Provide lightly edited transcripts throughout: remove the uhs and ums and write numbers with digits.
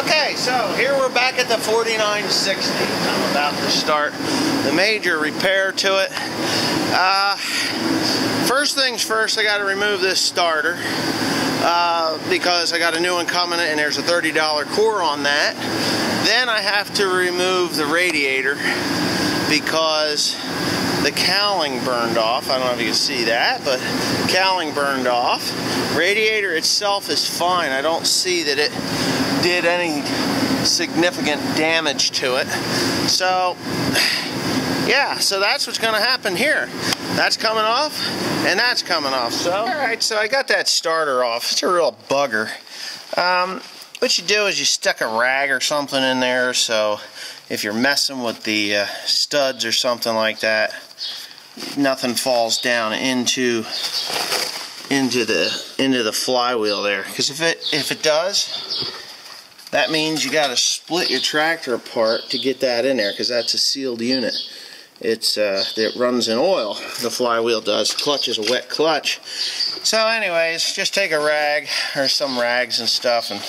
Okay, so here we're back at the 4960. I'm about to start the major repair to it. First things first, I got to remove this starter because I got a new one coming and there's a $30 core on that. Then I have to remove the radiator because the cowling burned off. I don't know if you can see that, but cowling burned off. Radiator itself is fine. I don't see that it did any significant damage to it. So yeah, so that's what's going to happen here. That's coming off and that's coming off. So alright, so I got that starter off. It's a real bugger. What you do is you stick a rag or something in there, so if you're messing with the studs or something like that, nothing falls down into the flywheel there. Because if it does, that means you got to split your tractor apart to get that in there, because that's a sealed unit. It runs in oil. The flywheel does. Clutch is a wet clutch. So anyways, just take a rag or some rags and stuff and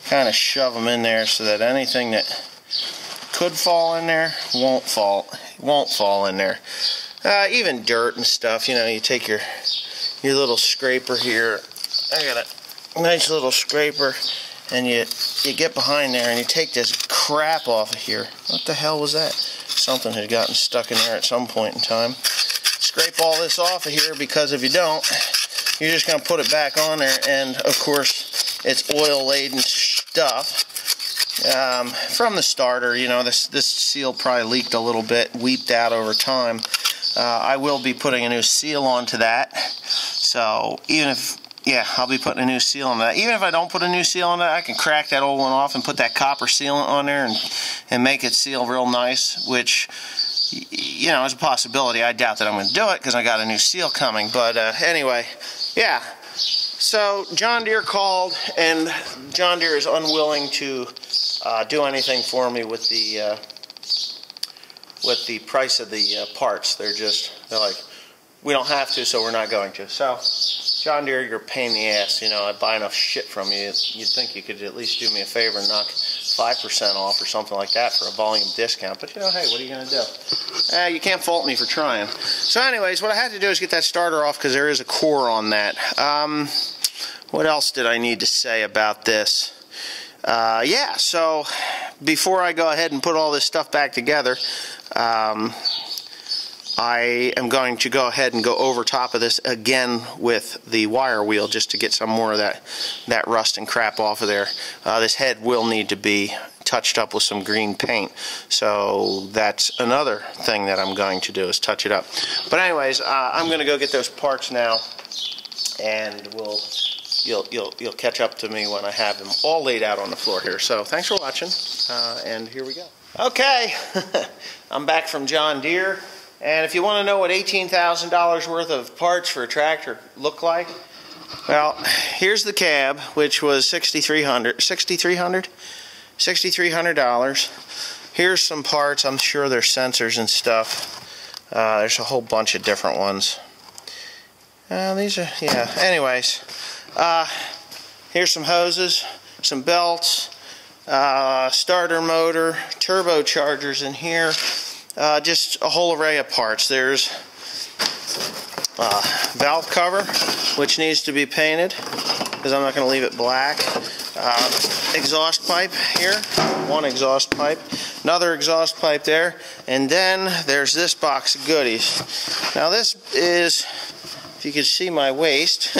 kind of shove them in there so that anything that could fall in there won't fall in there. Even dirt and stuff, you know, you take your little scraper here. I got a nice little scraper, and you get behind there and you take this crap off of here. What the hell was that? Something had gotten stuck in there at some point in time. Scrape all this off of here, because if you don't, you're just going to put it back on there, and of course it's oil-laden stuff from the starter. You know, this seal probably leaked a little bit, weeped out over time. I will be putting a new seal onto that. So even if, yeah, I'll be putting a new seal on that. Even if I don't put a new seal on that, I can crack that old one off and put that copper sealant on there and make it seal real nice, which, you know, is a possibility. I doubt that I'm going to do it because I got a new seal coming. But anyway, yeah. So John Deere called, and John Deere is unwilling to do anything for me with the price of the parts. They're like, we don't have to, so we're not going to. So John Deere, you're a pain in the ass. You know, I buy enough shit from you. You'd think you could at least do me a favor and knock 5% off or something like that for a volume discount. But, you know, hey, what are you going to do? You can't fault me for trying. So anyways, what I had to do is get that starter off because there is a core on that. What else did I need to say about this? Yeah, so before I go ahead and put all this stuff back together, I am going to go ahead and go over top of this again with the wire wheel just to get some more of that rust and crap off of there. This head will need to be touched up with some green paint, so that's another thing that I'm going to do, is touch it up. But anyways, I'm going to go get those parts now, and you'll catch up to me when I have them all laid out on the floor here. So thanks for watching, and here we go. Okay, I'm back from John Deere. And if you want to know what $18,000 worth of parts for a tractor look like, well, here's the cab, which was $6,300. Here's some parts. I'm sure there's sensors and stuff. There's a whole bunch of different ones. These are, yeah. Anyways, here's some hoses, some belts, starter motor, turbochargers in here. Just a whole array of parts. There's valve cover, which needs to be painted because I'm not going to leave it black. Exhaust pipe here, one exhaust pipe, another exhaust pipe there, and then there's this box of goodies. Now this is, if you can see my waist,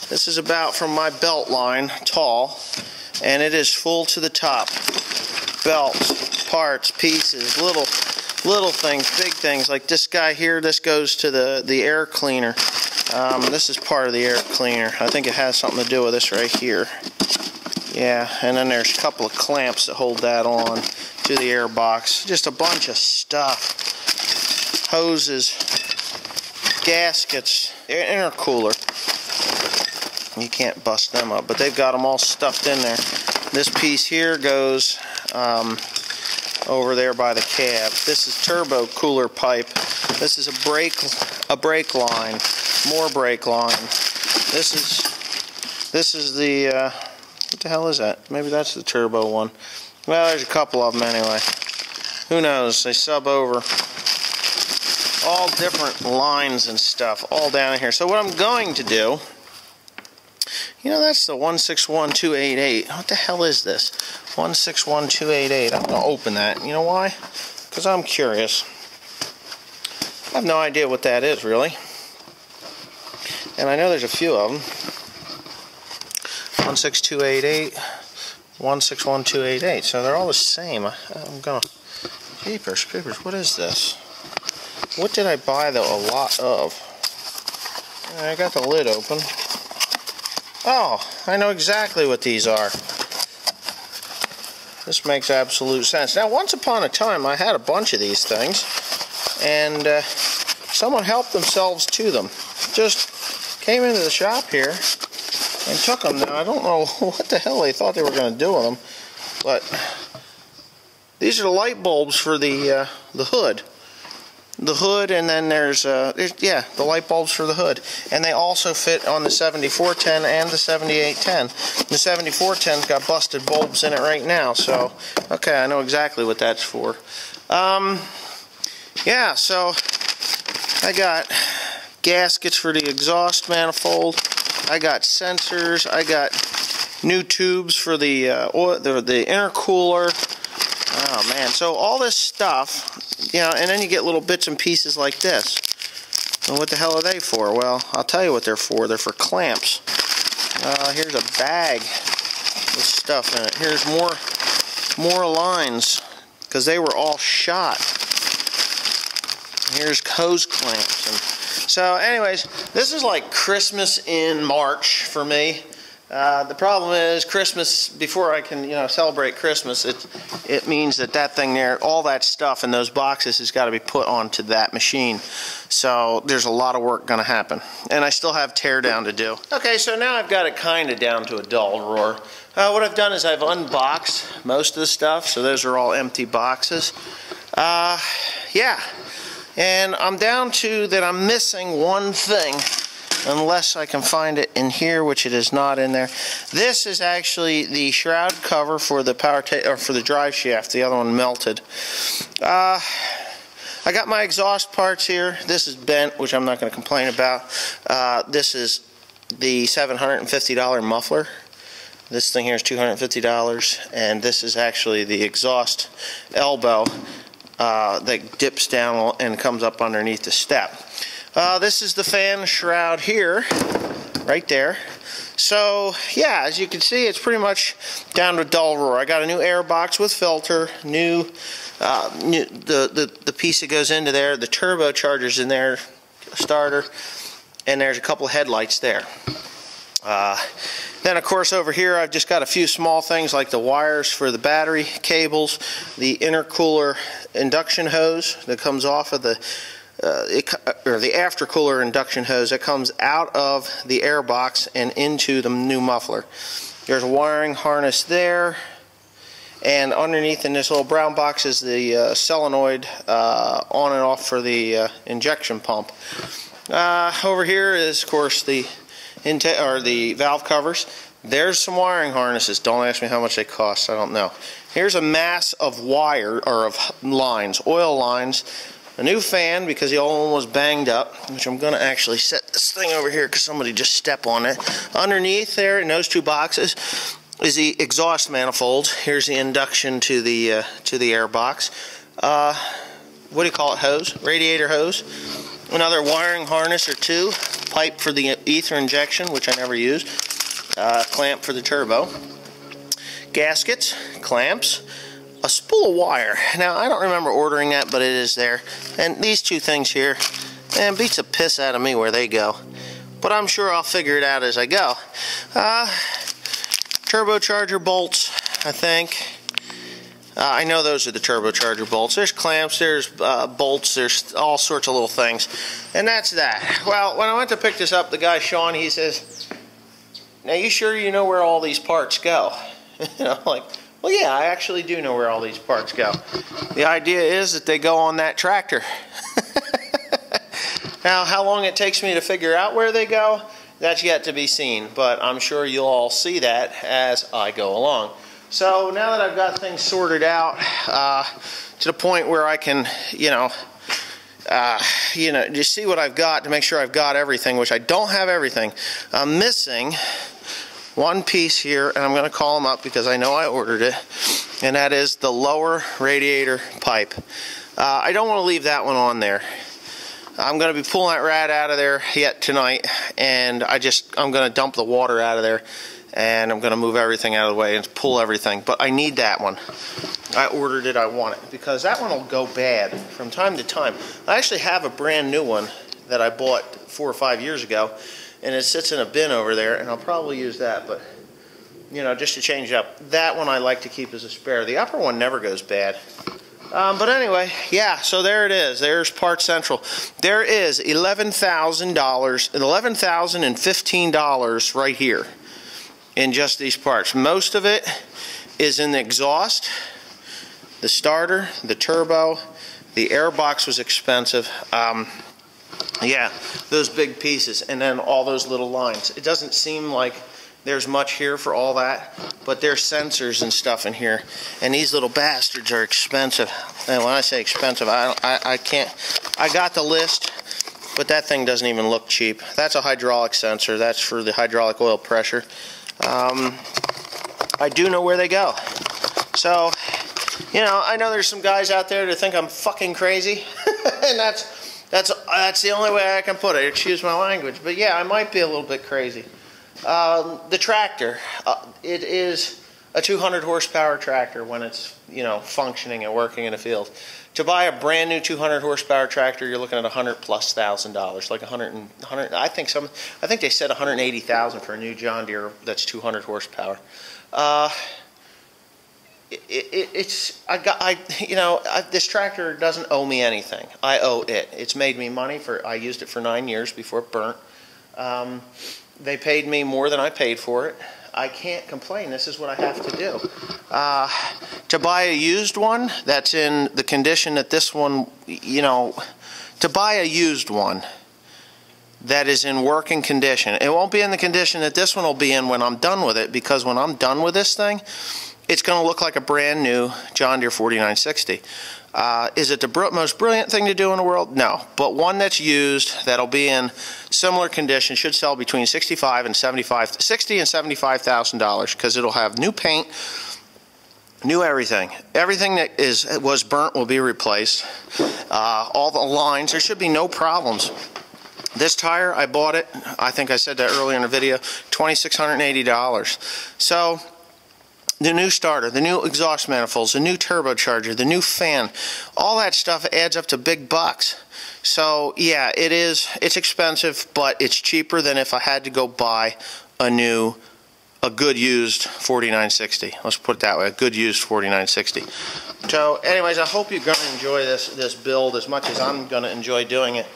this is about from my belt line tall, and it is full to the top. Belts, parts, pieces, little things, big things, like this guy here. This goes to the air cleaner. This is part of the air cleaner. I think it has something to do with this right here. Yeah, and then there's a couple of clamps that hold that on to the air box. Just a bunch of stuff. Hoses, gaskets, intercooler. You can't bust them up, but they've got them all stuffed in there. This piece here goes over there by the cab. This is turbo cooler pipe. This is a brake line, more brake line. This is the What the hell is that? Maybe that's the turbo one. Well, there's a couple of them anyway. Who knows? They sub over. All different lines and stuff all down here. So what I'm going to do, you know, that's the 161288. What the hell is this? 161288. I'm going to open that. You know why? Because I'm curious. I have no idea what that is, really. And I know there's a few of them. 16288, 161288. So they're all the same. I'm going to... Jeepers creepers, what is this? What did I buy, though, a lot of? I got the lid open. Oh, I know exactly what these are. This makes absolute sense. Now, once upon a time, I had a bunch of these things, and someone helped themselves to them. Just came into the shop here and took them. Now, I don't know what the hell they thought they were going to do with them, but these are the light bulbs for the hood. The hood, and then there's the light bulbs for the hood, and they also fit on the 7410 and the 7810. The 7410's got busted bulbs in it right now, so okay, I know exactly what that's for. Yeah, so I got gaskets for the exhaust manifold. I got sensors. I got new tubes for the intercooler. Oh man, so all this stuff, you know, and then you get little bits and pieces like this. And what the hell are they for? Well, I'll tell you what they're for. They're for clamps. Here's a bag with stuff in it. Here's more lines, because they were all shot. Here's hose clamps. And so anyways, this is like Christmas in March for me. The problem is Christmas, before I can, you know, celebrate Christmas, it means that thing there, all that stuff in those boxes has got to be put onto that machine. So there's a lot of work going to happen. And I still have tear down to do. Okay, so now I've got it kind of down to a dull roar. What I've done is I've unboxed most of the stuff, so those are all empty boxes. Yeah, and I'm down to that I'm missing one thing. Unless I can find it in here, which it is not in there. This is actually the shroud cover for the for the drive shaft. The other one melted. I got my exhaust parts here. This is bent, which I'm not going to complain about. This is the $750 muffler. This thing here is $250, and this is actually the exhaust elbow that dips down and comes up underneath the step. This is the fan shroud here, right there. So, yeah, as you can see, it's pretty much down to a dull roar. I got a new air box with filter, the piece that goes into there, the turbocharger's in there, starter, and there's a couple headlights there. Then, of course, over here, I've just got a few small things like the wires for the battery cables, the intercooler induction hose that comes off of the the aftercooler induction hose that comes out of the air box and into the new muffler. There's a wiring harness there, and underneath in this little brown box is the solenoid on and off for the injection pump. Over here is, of course, the valve covers. There's some wiring harnesses. Don't ask me how much they cost. I don't know. Here's a mass of wire, or of lines, oil lines. A new fan, because the old one was banged up, which I'm going to actually set this thing over here because somebody just stepped on it. Underneath there, in those two boxes, is the exhaust manifold. Here's the induction to the air box. What do you call it? Hose? Radiator hose. Another wiring harness or two. Pipe for the ether injection, which I never use. Clamp for the turbo. Gaskets, clamps. A spool of wire. Now, I don't remember ordering that, but it is there. And these two things here, man, beats the piss out of me where they go. But I'm sure I'll figure it out as I go. Turbocharger bolts, I think. I know those are the turbocharger bolts. There's clamps, there's bolts, there's all sorts of little things. And that's that. Well, when I went to pick this up, the guy, Sean, he says, "Now, you sure you know where all these parts go?" And I'm like, well, yeah, I actually do know where all these parts go. The idea is that they go on that tractor. Now, how long it takes me to figure out where they go, That's yet to be seen, but I'm sure you'll all see that as I go along. So now that I've got things sorted out to the point where I can, just see what I've got to make sure I've got everything, which I don't have everything. I'm missing one piece here, and I'm going to call them up because I know I ordered it, and that is the lower radiator pipe. I don't want to leave that one on there. I'm going to be pulling that rat out of there yet tonight, and I'm going to dump the water out of there, and I'm going to move everything out of the way and pull everything. But I need that one. I ordered it, I want it, because that one will go bad from time to time. I actually have a brand new one that I bought 4 or 5 years ago, and it sits in a bin over there, and I'll probably use that, but just to change it up. That one I like to keep as a spare. The upper one never goes bad. But anyway, yeah, so there it is. There's Parts Central. There is $11,015 right here in just these parts. Most of it is in the exhaust, the starter, the turbo. The air box was expensive. Yeah, those big pieces, and then all those little lines. It doesn't seem like there's much here for all that, but there's sensors and stuff in here, and these little bastards are expensive. And when I say expensive, I can't. I got the list, but that thing doesn't even look cheap. That's a hydraulic sensor. That's for the hydraulic oil pressure. I do know where they go. So, I know there's some guys out there that think I'm fucking crazy, and that's the only way I can put it. Excuse my language, but yeah, I might be a little bit crazy. The tractor, it is a 200 horsepower tractor when it's functioning and working in the field. To buy a brand new 200 horsepower tractor, you're looking at $100,000+, like 100. I think they said 180,000 for a new John Deere that's 200 horsepower. This tractor doesn't owe me anything. I owe it. It's made me money. I used it for 9 years before it burnt. They paid me more than I paid for it. I can't complain. This is what I have to do. To buy a used one that's in the condition that this one, to buy a used one that is in working condition, it won't be in the condition that this one will be in when I'm done with it, because when I'm done with this thing, it's going to look like a brand new John Deere 4960. Is it the most brilliant thing to do in the world? No. But one that's used, that'll be in similar condition, should sell between $60,000 and $75,000, because it'll have new paint, new everything. Everything that was burnt will be replaced. All the lines, there should be no problems. This tire, I bought it, I think I said that earlier in the video, $2,680. So, the new starter, the new exhaust manifolds, the new turbocharger, the new fan, all that stuff adds up to big bucks. So yeah, it's expensive, but it's cheaper than if I had to go buy a good used 4960. Let's put it that way, a good used 4960. So anyways, I hope you're going to enjoy this build as much as I'm going to enjoy doing it.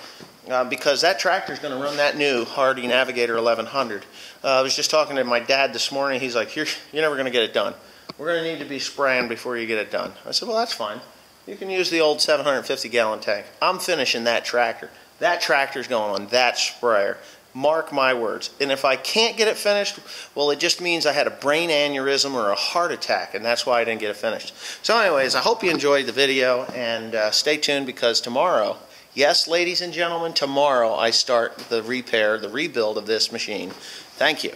Because that tractor is going to run that new Hardy Navigator 1100. I was just talking to my dad this morning. He's like, you're never going to get it done. We're going to need to be spraying before you get it done. I said, well, that's fine. You can use the old 750-gallon tank. I'm finishing that tractor. That tractor's going on that sprayer. Mark my words. And if I can't get it finished, well, it just means I had a brain aneurysm or a heart attack, and that's why I didn't get it finished. So anyways, I hope you enjoyed the video, and stay tuned, because tomorrow, yes, ladies and gentlemen, tomorrow I start the rebuild of this machine. Thank you.